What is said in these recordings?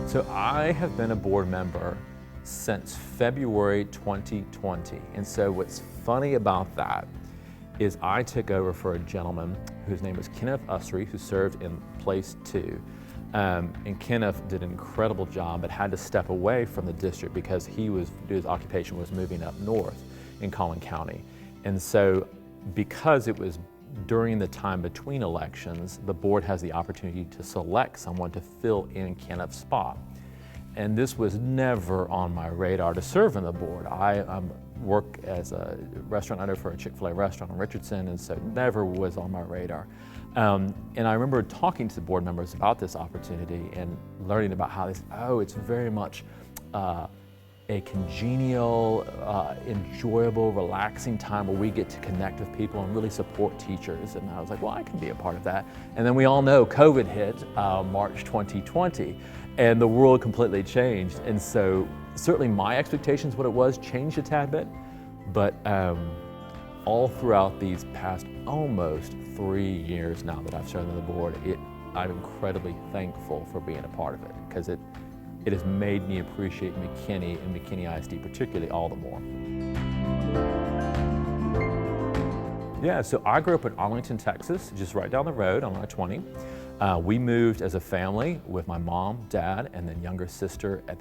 So I have been a board member since February 2020. And so what's funny about that is I took over for a gentleman whose name was Kenneth Usry, who served in place 2. And Kenneth did an incredible job, but had to step away from the district because his occupation was moving up north in Collin County. And so because it was during the time between elections, the board has the opportunity to select someone to fill in Kenneth's spot. And this was never on my radar to serve on the board. I work as a restaurant owner for a Chick-fil-A restaurant in Richardson, and so it never was on my radar. And I remember talking to the board members about this opportunity and learning about how it's very much a congenial, enjoyable, relaxing time where we get to connect with people and really support teachers. And I was like, well, I can be a part of that. And then we all know COVID hit March 2020, and the world completely changed. And so certainly my expectations, what it was, changed a tad bit, but all throughout these past almost 3 years now that I've served on the board, I'm incredibly thankful for being a part of it, because it has made me appreciate McKinney and McKinney ISD particularly all the more. Yeah, so I grew up in Arlington, Texas, just right down the road on I-20. We moved as a family with my mom, dad, and then younger sister at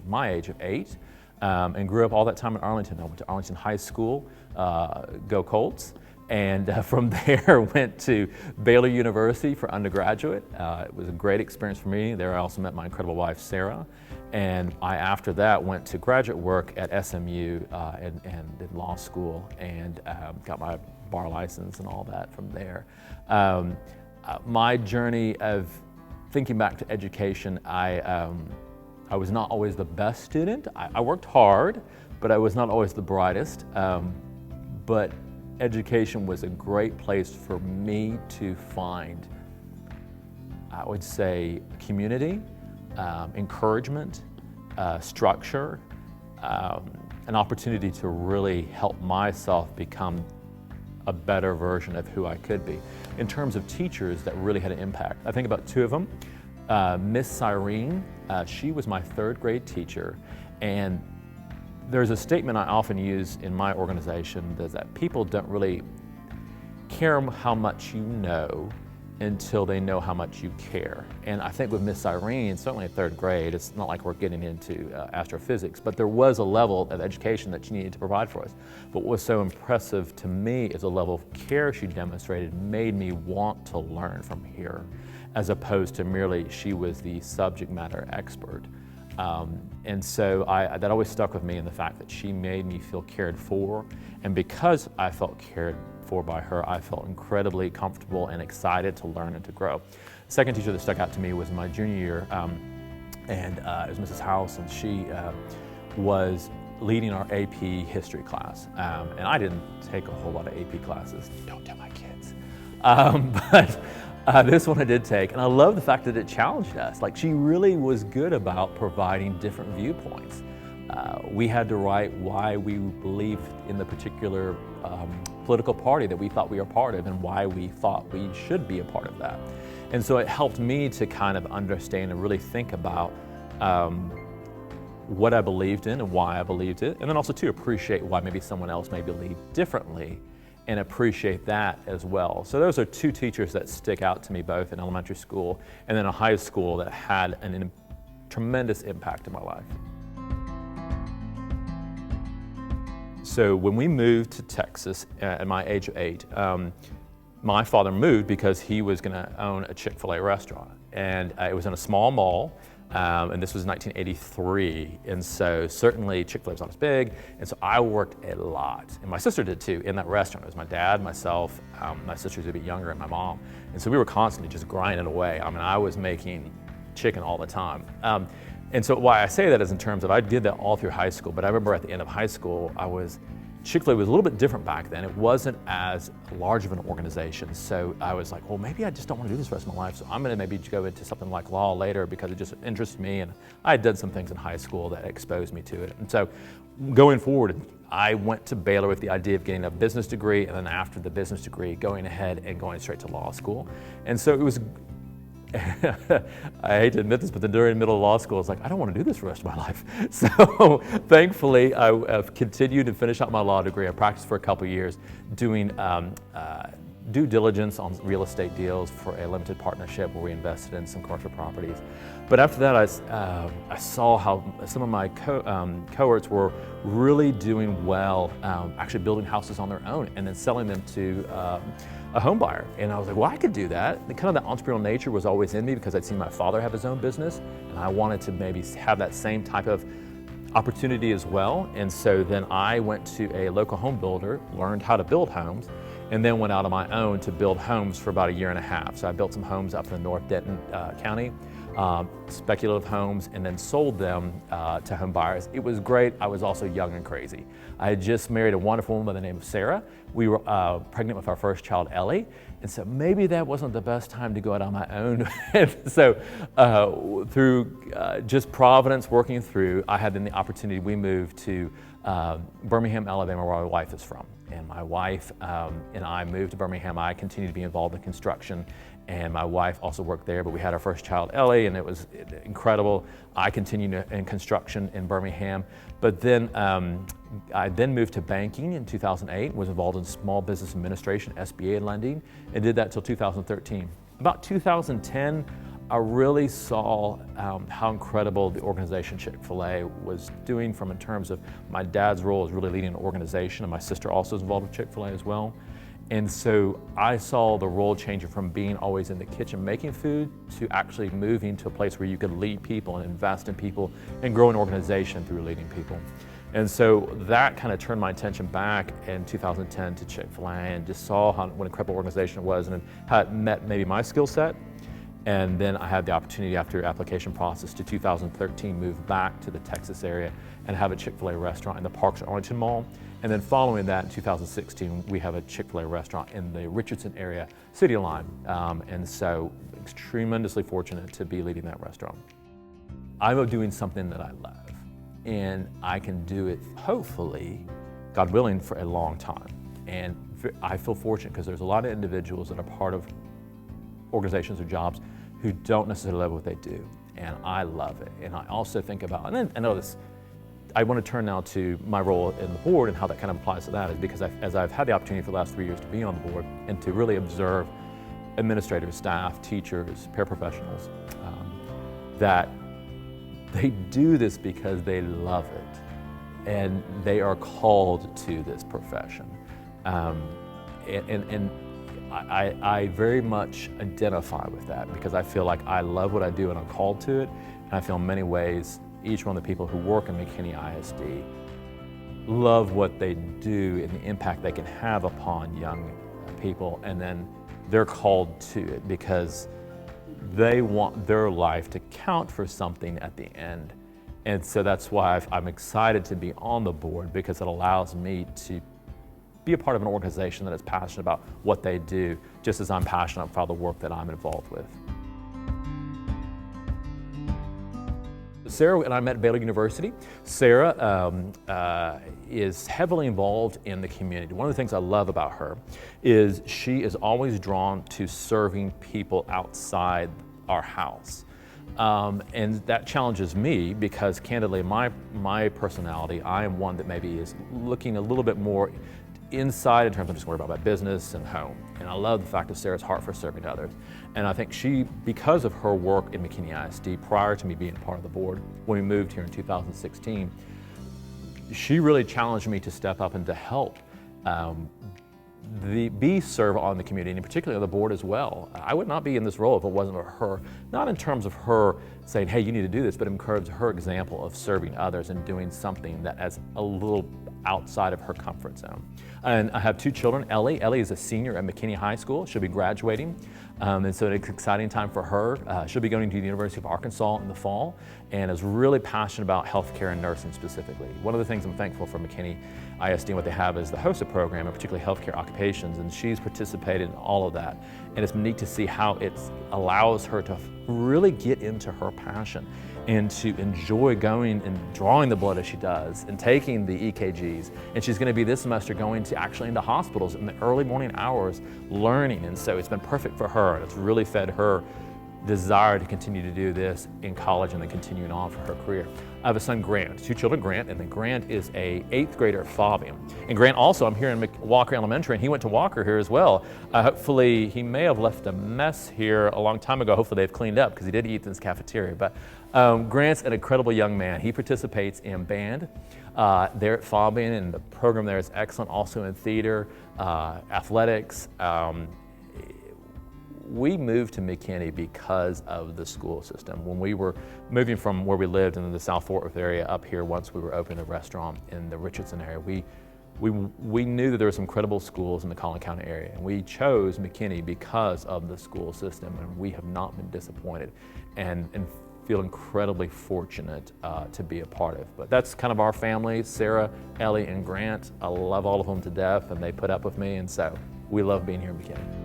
my age of 8, and grew up all that time in Arlington. I went to Arlington High School, go Colts, and from there went to Baylor University for undergraduate. It was a great experience for me. There I also met my incredible wife, Sarah. And I, after that, went to graduate work at SMU and did law school and got my bar license and all that from there. My journey of thinking back to education, I was not always the best student. I worked hard, but I was not always the brightest. But education was a great place for me to find, I would say, community, encouragement, structure, an opportunity to really help myself become a better version of who I could be. In terms of teachers that really had an impact, I think about 2 of them. Miss Cyrene, she was my 3rd grade teacher, and there's a statement I often use in my organization that people don't really care how much you know until they know how much you care. And I think with Miss Irene, certainly in 3rd grade, it's not like we're getting into astrophysics, but there was a level of education that she needed to provide for us. But what was so impressive to me is the level of care she demonstrated made me want to learn from her, as opposed to merely she was the subject matter expert. And so that always stuck with me, in the fact that she made me feel cared for. And because I felt cared for by her, I felt incredibly comfortable and excited to learn and to grow. The second teacher that stuck out to me was my junior year, and it was Mrs. House, and she was leading our AP history class. And I didn't take a whole lot of AP classes. Don't tell my kids. But this one I did take, and I love the fact that it challenged us. Like, she really was good about providing different viewpoints. We had to write why we believed in the particular political party that we thought we were part of, and why we thought we should be a part of that. And so it helped me to kind of understand and really think about what I believed in and why I believed it, and then also to appreciate why maybe someone else may believe differently, and appreciate that as well. So those are 2 teachers that stick out to me, both in elementary school and then a high school, that had a tremendous impact in my life. So when we moved to Texas at my age of 8, my father moved because he was gonna own a Chick-fil-A restaurant. And it was in a small mall, and this was 1983. And so certainly Chick-fil-A was not as big, and so I worked a lot. And my sister did too, in that restaurant. It was my dad, myself, my sister's a bit younger, and my mom. And so we were constantly just grinding away. I mean, I was making chicken all the time. And so why I say that is in terms of, I did that all through high school, but I remember at the end of high school, Chick-fil-A was a little bit different back then. It wasn't as large of an organization. So I was like, well, maybe I just don't want to do this the rest of my life. So I'm gonna maybe go into something like law later, because it just interests me. And I had done some things in high school that exposed me to it. And so going forward, I went to Baylor with the idea of getting a business degree, and then after the business degree, going ahead and going straight to law school. And so it was I hate to admit this, but then during middle of law school, it's like, I don't want to do this for the rest of my life. So thankfully, I've continued to finish out my law degree. I practiced for a couple of years doing due diligence on real estate deals for a limited partnership where we invested in some commercial properties. But after that, I saw how some of my cohorts were really doing well, actually building houses on their own and then selling them to a home buyer. And I was like, well, I could do that. And kind of the entrepreneurial nature was always in me because I'd seen my father have his own business, and I wanted to maybe have that same type of opportunity as well. And so then I went to a local home builder, learned how to build homes, and then went out on my own to build homes for about 1.5 years. So I built some homes up in North Denton County, speculative homes, and then sold them to home buyers. It was great. I was also young and crazy. I had just married a wonderful woman by the name of Sarah. We were pregnant with our first child, Ellie, and so maybe that wasn't the best time to go out on my own. And so through just Providence working through, I had then the opportunity, we moved to Birmingham, Alabama, where my wife is from. And my wife and I moved to Birmingham. I continued to be involved in construction, and my wife also worked there, but we had our first child, Ellie, and it was incredible. I continued in construction in Birmingham, but then I then moved to banking in 2008, was involved in small business administration, SBA lending, and did that till 2013. About 2010, I really saw how incredible the organization Chick-fil-A was doing in terms of my dad's role as really leading an organization, and my sister also is involved with Chick-fil-A as well. And so I saw the role changing from being always in the kitchen making food to actually moving to a place where you could lead people and invest in people and grow an organization through leading people. And so that kind of turned my attention back in 2010 to Chick-fil-A and just saw what an incredible organization it was and how it met maybe my skill set. And then I had the opportunity after application process to 2013 move back to the Texas area and have a Chick-fil-A restaurant in the Parks at Arlington Mall. And then following that in 2016, we have a Chick-fil-A restaurant in the Richardson area, City Line. And so tremendously fortunate to be leading that restaurant. I'm doing something that I love, and I can do it, hopefully, God willing, for a long time. And I feel fortunate because there's a lot of individuals that are part of organizations or jobs who don't necessarily love what they do, and I love it. And I also think about, and then I know this, I want to turn now to my role in the board and how that kind of applies to that is because as I've had the opportunity for the last 3 years to be on the board and to really observe administrators, staff, teachers, paraprofessionals, that they do this because they love it and they are called to this profession. I very much identify with that because I feel like I love what I do and I'm called to it. And I feel in many ways, each one of the people who work in McKinney ISD love what they do and the impact they can have upon young people. And then they're called to it because they want their life to count for something at the end. And so that's why I'm excited to be on the board because it allows me to be a part of an organization that is passionate about what they do, just as I'm passionate about the work that I'm involved with. Sarah and I met at Baylor University. Sarah is heavily involved in the community. One of the things I love about her is she is always drawn to serving people outside our house. And that challenges me because candidly, my personality, I am one that maybe is looking a little bit more inside in terms of just worried about my business and home. And I love the fact of Sarah's heart for serving others. And I think she, because of her work in McKinney ISD prior to me being part of the board, when we moved here in 2016, she really challenged me to step up and to help serve on the community, and particularly on the board as well. I would not be in this role if it wasn't for her, not in terms of her saying, hey, you need to do this, but in terms of her example of serving others and doing something that is a little outside of her comfort zone. And I have 2 children. Ellie is a senior at McKinney High School. She'll be graduating. And so it's an exciting time for her. She'll be going to the University of Arkansas in the fall and is really passionate about healthcare and nursing specifically. One of the things I'm thankful for McKinney ISD and what they have is the HOSA program, and particularly healthcare occupations, and she's participated in all of that. And it's neat to see how it allows her to really get into her passion and to enjoy going and drawing the blood as she does and taking the EKGs. And she's going to be this semester going to actually into hospitals in the early morning hours learning. And so it's been perfect for her, and it's really fed her desire to continue to do this in college and then continuing on for her career. I have a son, Grant, 2 children, Grant, and then Grant is a 8th grader at Fabian. And Grant also, I'm here in Walker Elementary, and he went to Walker here as well. Hopefully, he may have left a mess here a long time ago. Hopefully they've cleaned up because he did eat in this cafeteria. But Grant's an incredible young man. He participates in band there at Fabian, and the program there is excellent, also in theater, athletics. We moved to McKinney because of the school system. When we were moving from where we lived in the South Fort Worth area up here, once we were opening a restaurant in the Richardson area, we knew that there were some incredible schools in the Collin County area, and we chose McKinney because of the school system, and we have not been disappointed and feel incredibly fortunate to be a part of. But that's kind of our family, Sarah, Ellie, and Grant. I love all of them to death, and they put up with me, and so we love being here in McKinney.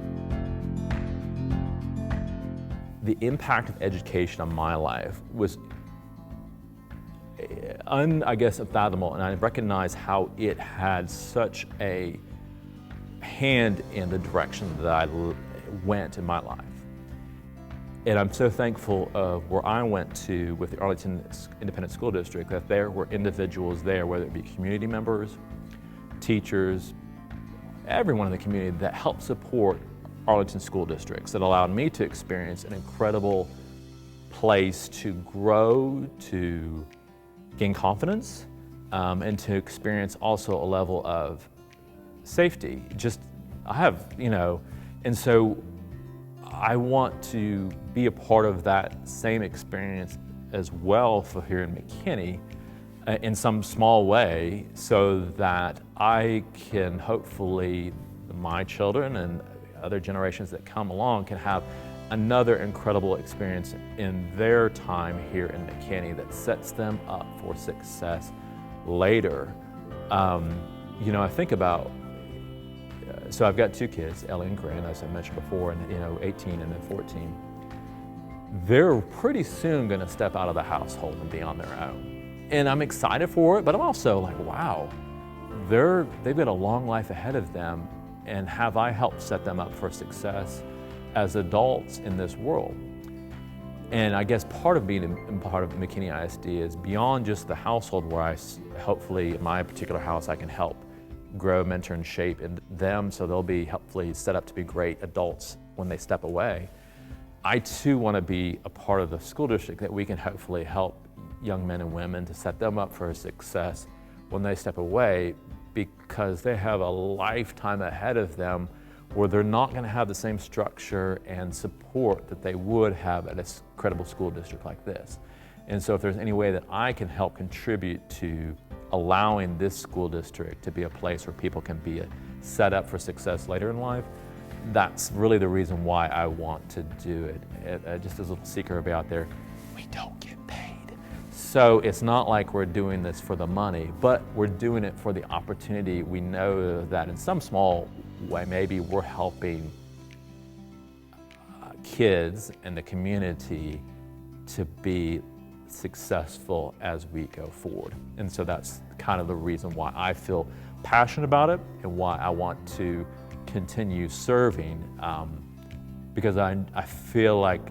The impact of education on my life was, I guess, unfathomable, and I recognize how it had such a hand in the direction that I went in my life. And I'm so thankful of where I went to with the Arlington Independent School District, that there were individuals there, whether it be community members, teachers, everyone in the community that helped support Arlington school districts, that allowed me to experience an incredible place to grow, to gain confidence, and to experience also a level of safety. And so I want to be a part of that same experience as well for here in McKinney in some small way, so that I can hopefully, my children and other generations that come along can have another incredible experience in their time here in McKinney that sets them up for success later. I think about, so I've got 2 kids, Ellie and Grant, as I mentioned before, and 18 and then 14. They're pretty soon gonna step out of the household and be on their own. And I'm excited for it, but I'm also like, wow, they've got a long life ahead of them, and have I helped set them up for success as adults in this world? And I guess part of being part of McKinney ISD is beyond just the household, where hopefully in my particular house I can help grow, mentor, and shape them so they'll be hopefully set up to be great adults when they step away. I too want to be a part of the school district that we can hopefully help young men and women to set them up for success when they step away, because they have a lifetime ahead of them where they're not going to have the same structure and support that they would have at a credible school district like this. And so if there's any way that I can help contribute to allowing this school district to be a place where people can be set up for success later in life, that's really the reason why I want to do it. Just as a little secret about there, we don't get paid. So it's not like we're doing this for the money, but we're doing it for the opportunity. We know that in some small way, maybe we're helping kids in the community to be successful as we go forward. And so that's kind of the reason why I feel passionate about it and why I want to continue serving, because I feel like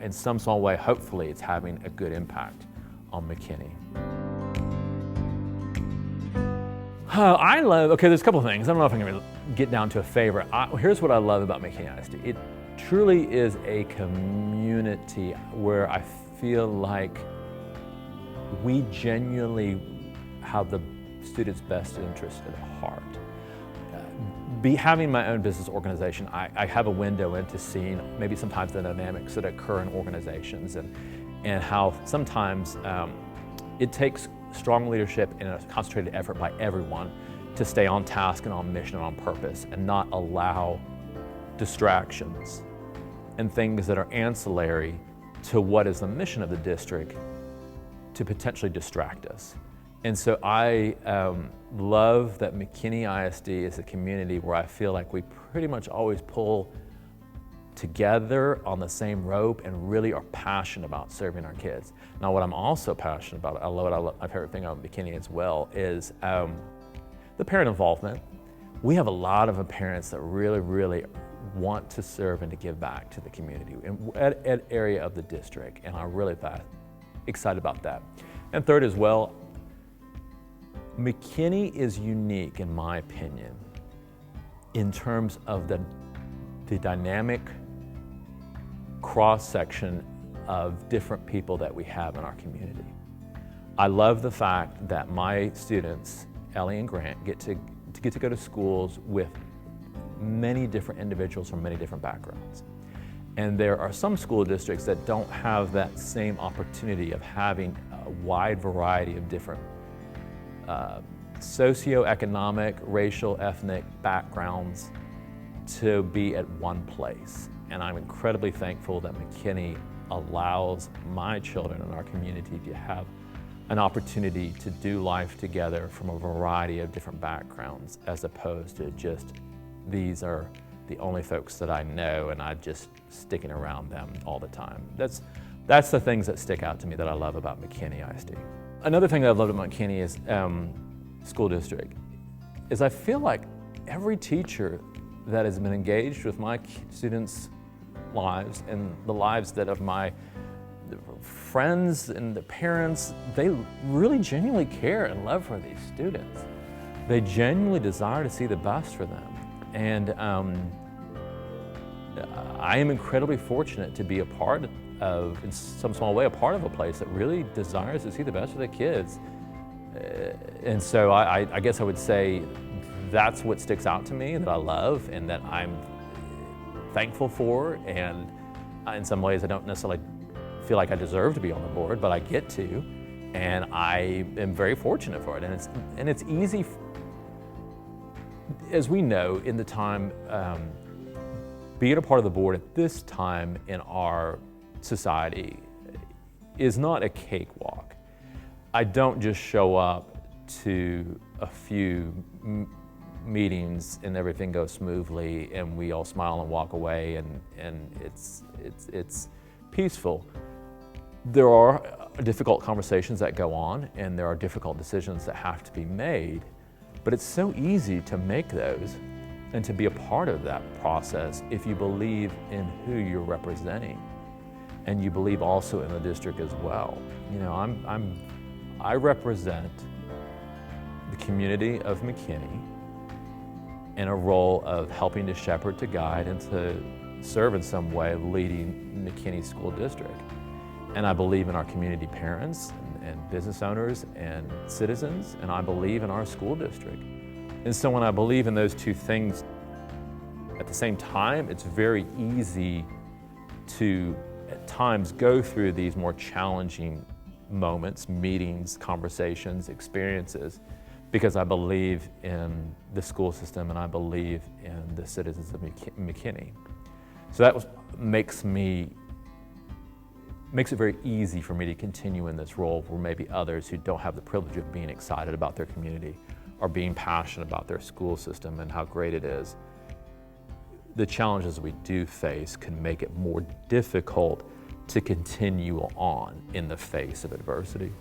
in some small way, hopefully it's having a good impact on McKinney. There's a couple of things. I don't know if I'm gonna get down to a favorite. Here's what I love about McKinney ISD. It truly is a community where I feel like we genuinely have the students' best interest at heart. Having my own business organization, I have a window into seeing maybe sometimes the dynamics that occur in organizations and how sometimes it takes strong leadership and a concentrated effort by everyone to stay on task and on mission and on purpose, and not allow distractions and things that are ancillary to what is the mission of the district to potentially distract us. And so I love that McKinney ISD is a community where I feel like we pretty much always pull together on the same rope and really are passionate about serving our kids. Now, what I'm also passionate about, my favorite thing about McKinney as well, is the parent involvement. We have a lot of parents that really want to serve and to give back to the community at area of the district, and I'm really excited about that. And third as well, McKinney is unique in my opinion in terms of the dynamic cross-section of different people that we have in our community. I love the fact that my students, Ellie and Grant, get to go to schools with many different individuals from many different backgrounds. And there are some school districts that don't have that same opportunity of having a wide variety of different socioeconomic, racial, ethnic backgrounds to be at one place. And I'm incredibly thankful that McKinney allows my children in our community to have an opportunity to do life together from a variety of different backgrounds, as opposed to just, these are the only folks that I know and I'm just sticking around them all the time. That's the things that stick out to me that I love about McKinney ISD. Another thing that I've loved about McKinney is school district, is I feel like every teacher that has been engaged with my students' lives and the lives that of my friends and the parents, they really genuinely care and love for these students. They genuinely desire to see the best for them. And I am incredibly fortunate to be a part of, in some small way, a part of a place that really desires to see the best for the kids. And so I guess I would say that's what sticks out to me, that I love and that I'm thankful for. And in some ways I don't necessarily feel like I deserve to be on the board, but I get to, and I am very fortunate for it. And it's easy, as we know, in the time, being a part of the board at this time in our society is not a cakewalk. I don't just show up to a few meetings and everything goes smoothly and we all smile and walk away and it's peaceful. There are difficult conversations that go on and there are difficult decisions that have to be made, but it's so easy to make those and to be a part of that process if you believe in who you're representing and you believe also in the district as well. You know, I represent the community of McKinney in a role of helping to shepherd, to guide, and to serve in some way leading McKinney School District. And I believe in our community parents and business owners and citizens, and I believe in our school district. And so when I believe in those two things at the same time, it's very easy to at times go through these more challenging moments, meetings, conversations, experiences, because I believe in the school system and I believe in the citizens of McKinney. So that makes it very easy for me to continue in this role where maybe others who don't have the privilege of being excited about their community or being passionate about their school system and how great it is. The challenges we do face can make it more difficult to continue on in the face of adversity.